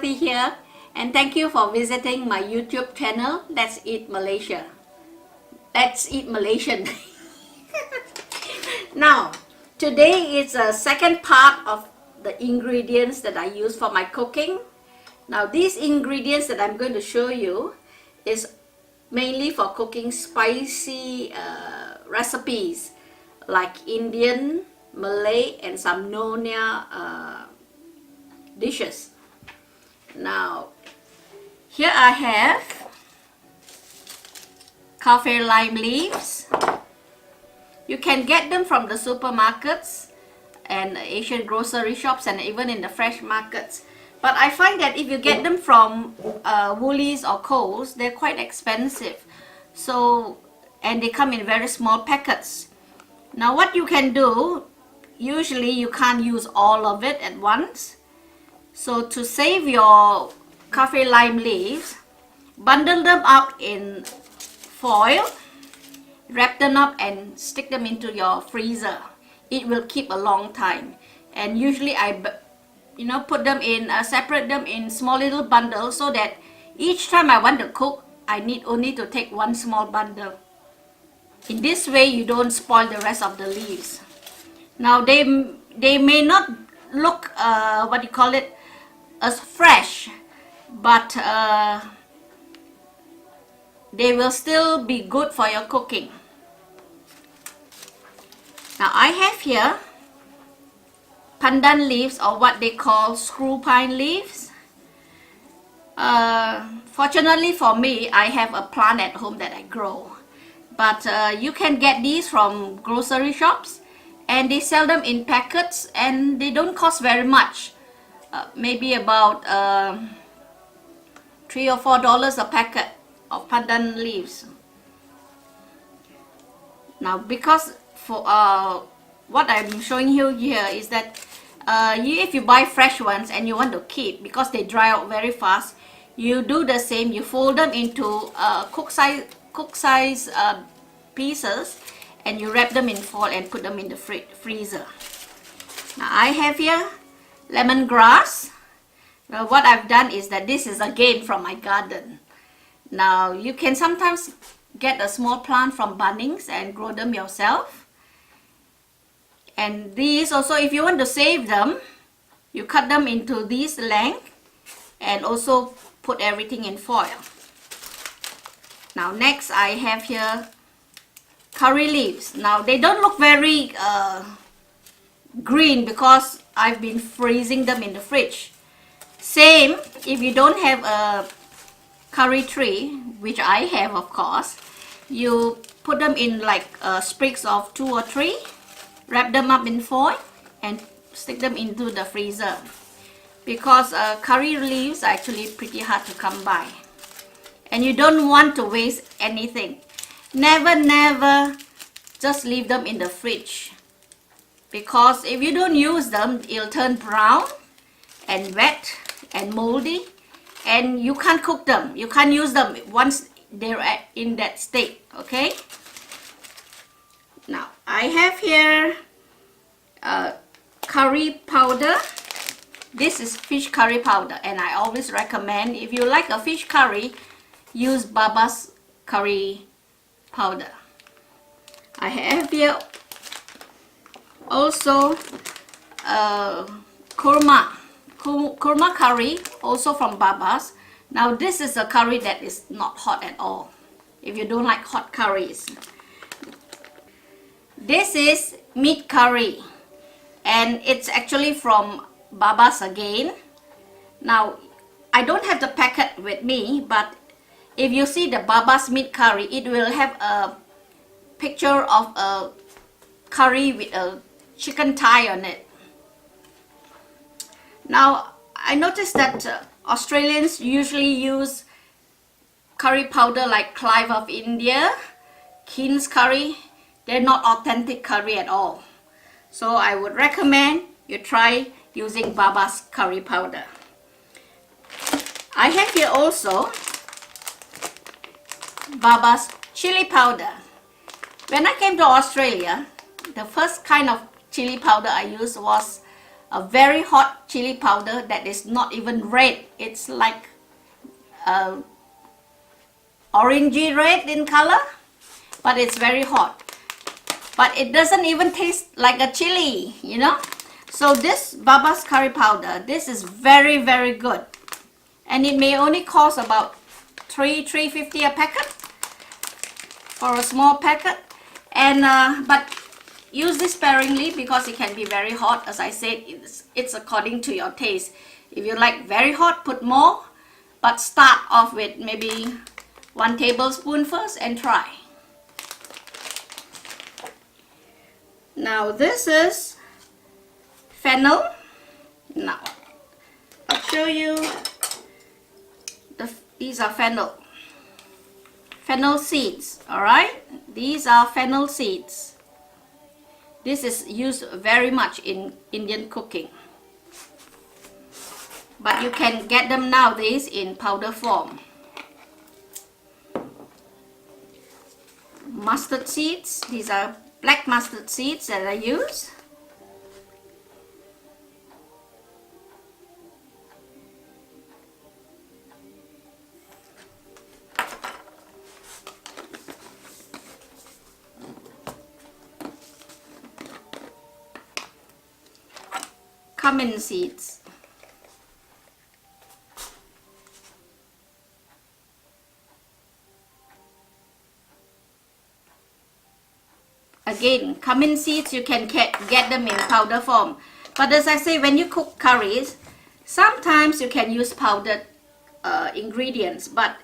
Kathy here, and thank you for visiting my YouTube channel. Let's Eat Malaysia. Let's eat Malaysian. Now, today is a second part of the ingredients that I use for my cooking. Now, these ingredients that I'm going to show you is mainly for cooking spicy recipes like Indian, Malay, and some Nonya dishes. Now, here I have kaffir lime leaves. You can get them from the supermarkets and Asian grocery shops and even in the fresh markets. But I find that if you get them from Woolies or Coles, they're quite expensive. So, and they come in very small packets. Now what you can do, usually you can't use all of it at once. So to save your kaffir lime leaves, bundle them out in foil, wrap them up and stick them into your freezer. It will keep a long time. And usually I put them in, separate them in small little bundles so that each time I want to cook, I need only to take one small bundle. In this way, you don't spoil the rest of the leaves. Now they may not look as fresh, but they will still be good for your cooking. Now I have here pandan leaves, or what they call screw pine leaves. Fortunately for me, I have a plant at home that I grow. But you can get these from grocery shops, and they sell them in packets, and they don't cost very much. Maybe about $3 or $4 a packet of pandan leaves. Now, because for what I'm showing you here is that if you buy fresh ones and you want to keep, because they dry out very fast, you do the same. You fold them into cook size pieces, and you wrap them in foil and put them in the freezer. Now I have here lemongrass. Now what I've done is that this is again from my garden. Now you can sometimes get a small plant from Bunnings and grow them yourself. And these also, if you want to save them, you cut them into this length and also put everything in foil. Now next I have here curry leaves. Now they don't look very green because I've been freezing them in the fridge. Same, if you don't have a curry tree, which I have of course, you put them in like sprigs of 2 or 3, wrap them up in foil and stick them into the freezer. Because curry leaves are actually pretty hard to come by. And you don't want to waste anything. Never just leave them in the fridge. Because if you don't use them, it'll turn brown and wet and moldy. And you can't cook them. You can't use them once they're in that state. Okay? Now, I have here curry powder. This is fish curry powder, and I always recommend, if you like a fish curry, use Baba's curry powder. I have here also kurma curry, also from Baba's. Now this is a curry that is not hot at all, if you don't like hot curries. This is meat curry, and it's actually from Baba's again. Now I don't have the packet with me, but if you see the Baba's meat curry, it will have a picture of a curry with a chicken thigh on it. Now I noticed that Australians usually use curry powder like Clive of India, Keen's curry. They're not authentic curry at all. So I would recommend you try using Baba's curry powder. I have here also Baba's chili powder. When I came to Australia, the first kind of chili powder I used was a very hot chili powder that is not even red. It's like orangey red in color, but it's very hot. But it doesn't even taste like a chili, you know. So this Baba's curry powder, this is very, very good. And it may only cost about $3.50 a packet for a small packet. And but use this sparingly because it can be very hot. As I said, it's according to your taste. If you like very hot, put more. But start off with maybe 1 tablespoon first and try. Now this is fennel. Now I'll show you. These are fennel seeds. All right, these are fennel seeds. This is used very much in Indian cooking, but you can get them nowadays in powder form. Mustard seeds. These are black mustard seeds that I use. Cumin seeds. Again, cumin seeds, you can get them in powder form. But as I say, when you cook curries, sometimes you can use powdered ingredients. But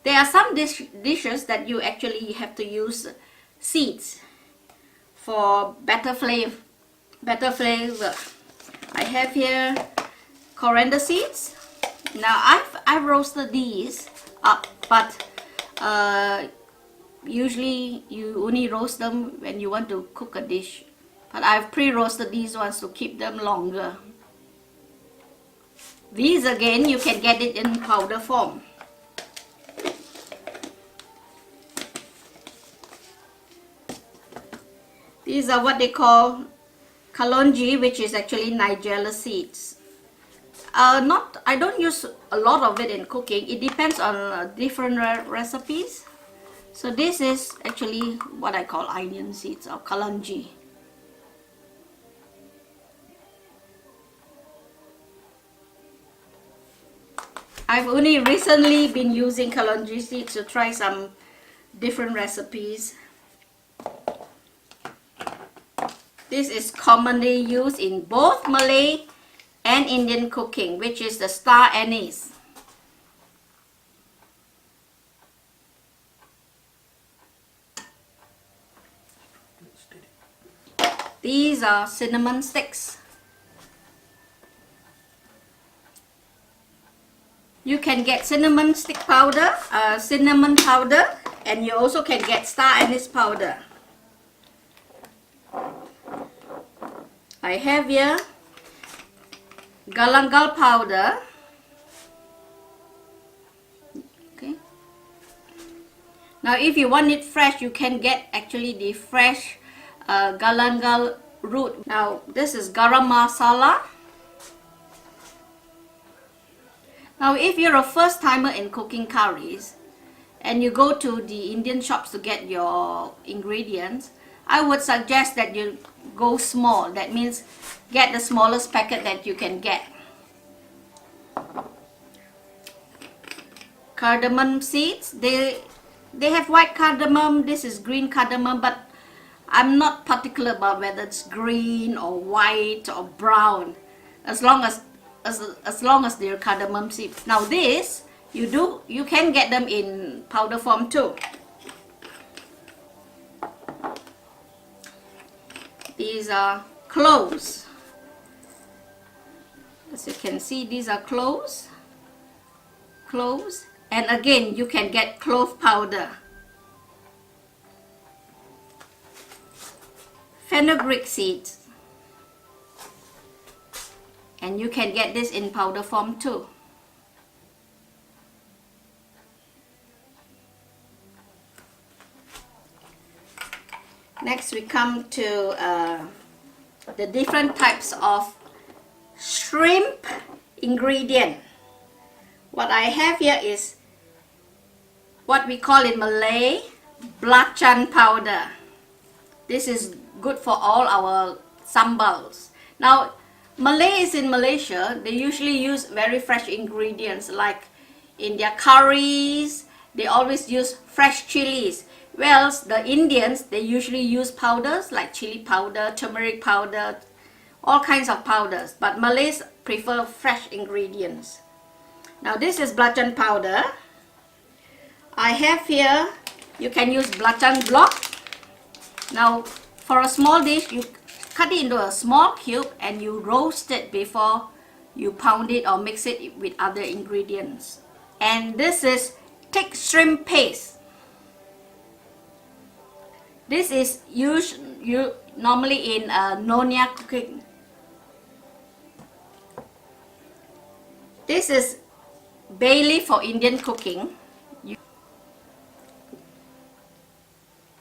there are some dishes that you actually have to use seeds for better flavor. I have here coriander seeds. Now I've roasted these up, but usually you only roast them when you want to cook a dish. But I've pre-roasted these ones to keep them longer. These again, you can get it in powder form. These are what they call kalonji, which is actually Nigella seeds. I don't use a lot of it in cooking. It depends on different recipes. So this is actually what I call onion seeds or kalonji. I've only recently been using kalonji seeds to try some different recipes. This is commonly used in both Malay and Indian cooking, which is the star anise. These are cinnamon sticks. You can get cinnamon stick powder, cinnamon powder, and you also can get star anise powder. I have here galangal powder. Okay. Now if you want it fresh, you can get actually the fresh galangal root. Now this is garam masala. Now if you're a first timer in cooking curries and you go to the Indian shops to get your ingredients, I would suggest that you go small. That means get the smallest packet that you can get. Cardamom seeds, they have white cardamom. This is green cardamom, but I'm not particular about whether it's green or white or brown, as long as they're cardamom seeds. Now this, you can get them in powder form too. These are cloves. As you can see, these are cloves. And again, you can get clove powder. Fenugreek seeds. And you can get this in powder form too. Next we come to the different types of shrimp ingredient. What I have here is what we call in Malay belacan powder. This is good for all our sambals. Now, Malays in Malaysia, they usually use very fresh ingredients, like in their curries, they always use fresh chilies. Whereas the Indians, they usually use powders like chili powder, turmeric powder, all kinds of powders. But Malays prefer fresh ingredients. Now this is belacan powder. I have here, you can use belacan block. Now for a small dish, you cut it into a small cube and you roast it before you pound it or mix it with other ingredients. And this is thick shrimp paste. This is used normally in Nonya cooking. This is bay leaf for Indian cooking.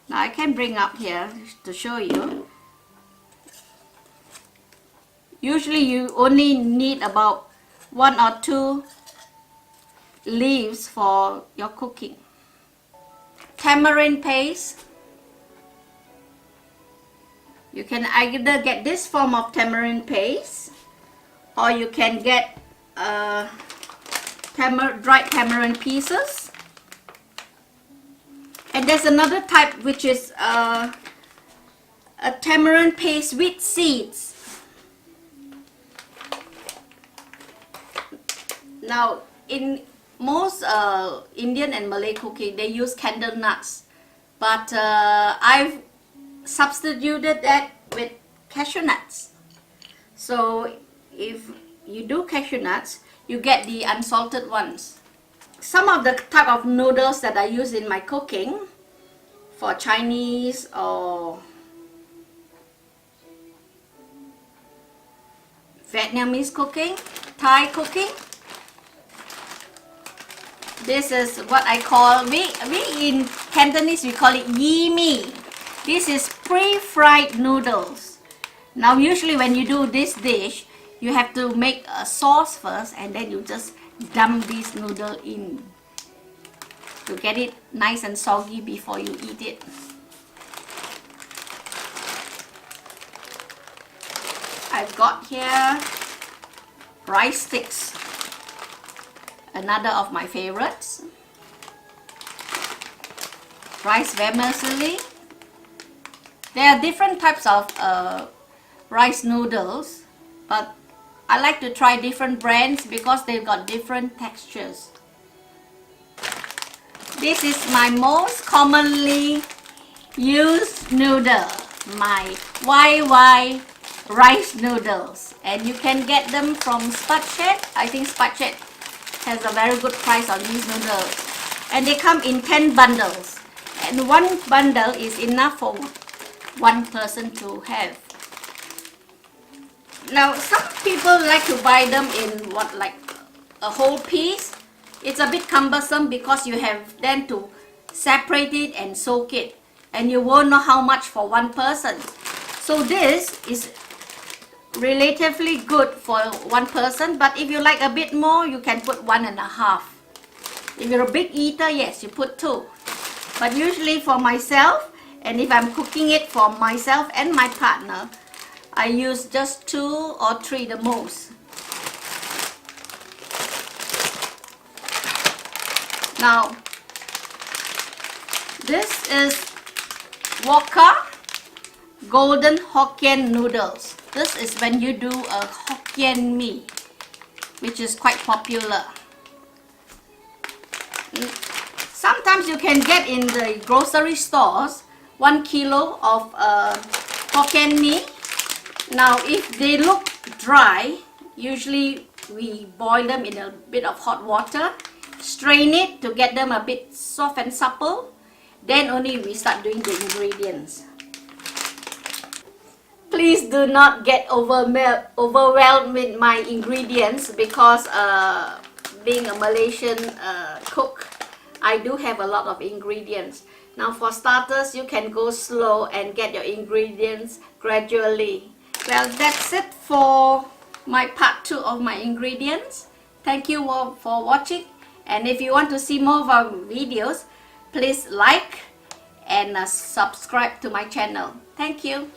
Now I can bring up here to show you. Usually you only need about 1 or 2 leaves for your cooking. Tamarind paste. You can either get this form of tamarind paste or you can get dried tamarind pieces. And there's another type which is a tamarind paste with seeds. Now in most Indian and Malay cooking, they use candle nuts, but I've substituted that with cashew nuts. So if you do cashew nuts, you get the unsalted ones. Some of the type of noodles that I use in my cooking for Chinese or Vietnamese cooking, Thai cooking, this is what I call, we in Cantonese we call it yi mi. This is pre-fried noodles. Now usually when you do this dish, you have to make a sauce first and then you just dump this noodle in to get it nice and soggy before you eat it. I've got here rice sticks, another of my favorites. Rice vermicelli. There are different types of rice noodles, but I like to try different brands because they've got different textures. This is my most commonly used noodle, my YY rice noodles, and you can get them from Spatchet. I think Spatchet has a very good price on these noodles, and they come in 10 bundles, and one bundle is enough for one person to have. Now some people like to buy them in like a whole piece. It's a bit cumbersome because you have then to separate it and soak it, and you won't know how much for one person. So this is relatively good for one person, but if you like a bit more, you can put 1.5. If you're a big eater, yes, you put 2. But usually for myself, and if I'm cooking it for myself and my partner, I use just 2 or 3 the most. Now, this is Wokka Golden Hokkien Noodles. This is when you do a Hokkien mee, which is quite popular. Sometimes you can get in the grocery stores 1 kilo of Hokkien mee. Now if they look dry, usually we boil them in a bit of hot water, strain it to get them a bit soft and supple, then only we start doing the ingredients. Please do not get overwhelmed with my ingredients because being a Malaysian cook, I do have a lot of ingredients. Now for starters, you can go slow and get your ingredients gradually. Well, that's it for my part 2 of my ingredients. Thank you all for watching, and if you want to see more of our videos, please like and subscribe to my channel. Thank you.